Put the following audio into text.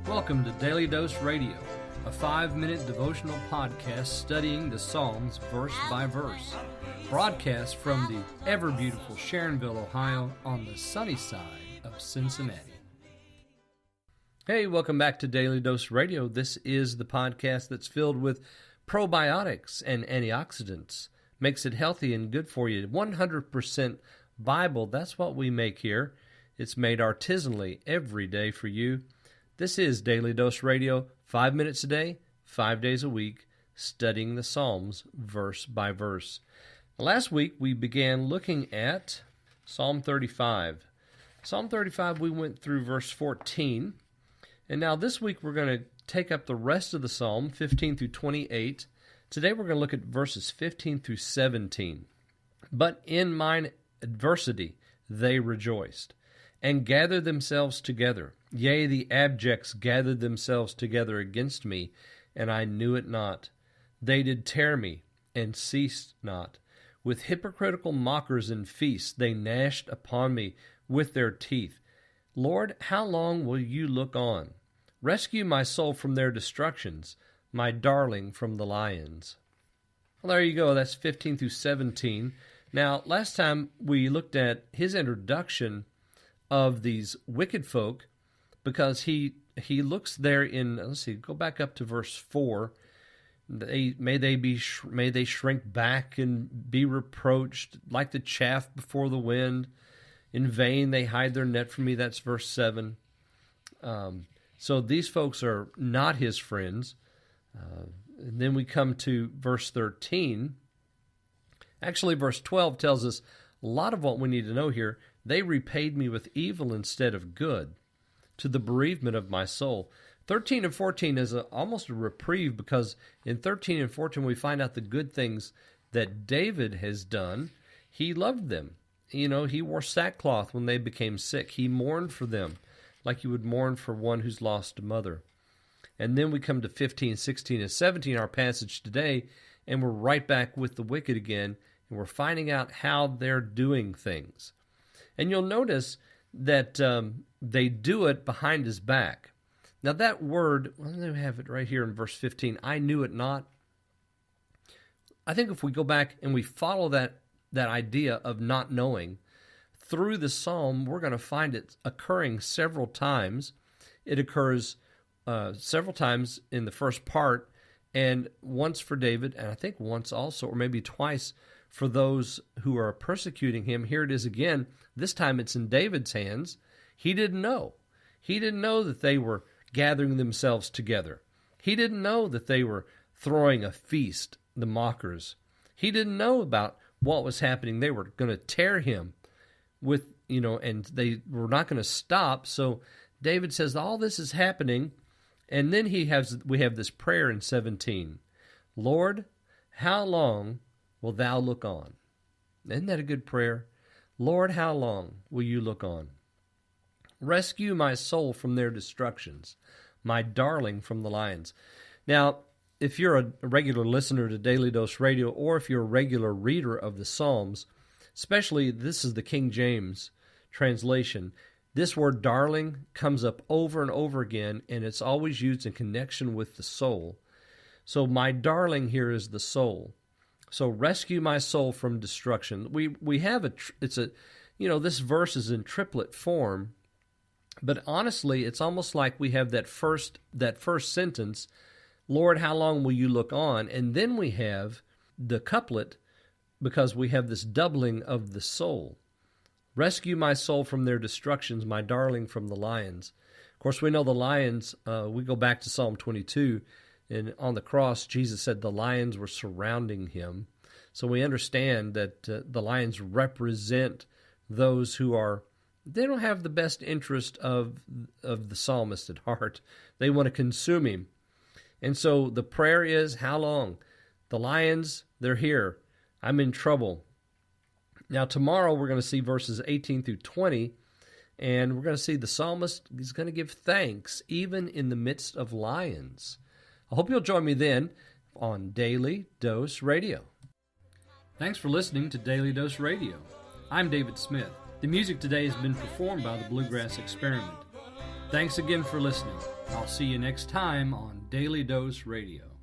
Welcome to Daily Dose Radio, a 5-minute devotional podcast studying the Psalms verse by verse. Broadcast from the ever-beautiful Sharonville, Ohio, on the sunny side of Cincinnati. Hey, welcome back to Daily Dose Radio. This is the podcast that's filled with probiotics and antioxidants. Makes it healthy and good for you. 100% Bible, that's what we make here. It's made artisanally every day for you. This is Daily Dose Radio, 5 minutes a day, 5 days a week, studying the Psalms verse by verse. Last week we began looking at Psalm 35. Psalm 35, we went through verse 14. And now this week we're going to take up the rest of the Psalm, 15 through 28. Today we're going to look at verses 15 through 17. But in mine adversity they rejoiced, and gathered themselves together. Yea, the abjects gathered themselves together against me, and I knew it not. They did tear me, and ceased not. With hypocritical mockers and feasts they gnashed upon me with their teeth. Lord, how long will you look on? Rescue my soul from their destructions, my darling from the lions. Well, there you go. That's 15 through 17. Now, last time we looked at his introduction of these wicked folk, because he looks there in, let's see, go back up to verse 4. May they shrink back and be reproached like the chaff before the wind. In vain they hide their net from me. That's verse 7. So these folks are not his friends. And then we come to verse 13. Actually, verse 12 tells us a lot of what we need to know here. They repaid me with evil instead of good, to the bereavement of my soul. 13 and 14 is almost a reprieve, because in 13 and 14 we find out the good things that David has done. He loved them. You know, he wore sackcloth when they became sick. He mourned for them like you would mourn for one who's lost a mother. And then we come to 15, 16, and 17, our passage today, and we're right back with the wicked again, and we're finding out how they're doing things. And you'll notice that they do it behind his back. Now that word, well, let me have it right here in verse 15, I knew it not. I think if we go back and we follow that idea of not knowing through the psalm, we're going to find it occurring several times. It occurs several times in the first part, and once for David, and I think once also, or maybe twice, for those who are persecuting him. Here it is again. This time it's in David's hands. He didn't know. He didn't know that they were gathering themselves together. He didn't know that they were throwing a feast, the mockers. He didn't know about what was happening. They were going to tear him with, and they were not going to stop. So David says all this is happening, and then we have this prayer in 17. Lord, how long will thou look on? Isn't that a good prayer? Lord, how long will you look on? Rescue my soul from their destructions, my darling from the lions. Now, if you're a regular listener to Daily Dose Radio, or if you're a regular reader of the Psalms, especially this is the King James translation, this word darling comes up over and over again, and it's always used in connection with the soul. So my darling here is the soul. So rescue my soul from destruction. We have this verse is in triplet form, but honestly, it's almost like we have that first sentence, Lord, how long will you look on? And then we have the couplet, because we have this doubling of the soul. Rescue my soul from their destructions, my darling from the lions. Of course, we know the lions, we go back to Psalm 22, and on the cross, Jesus said the lions were surrounding him. So we understand that the lions represent those who they don't have the best interest of the psalmist at heart. They want to consume him. And so the prayer is, how long? The lions, they're here. I'm in trouble. Now tomorrow we're going to see verses 18 through 20, and we're going to see the psalmist is going to give thanks even in the midst of lions. I hope you'll join me then on Daily Dose Radio. Thanks for listening to Daily Dose Radio. I'm David Smith. The music today has been performed by the Bluegrass Experiment. Thanks again for listening. I'll see you next time on Daily Dose Radio.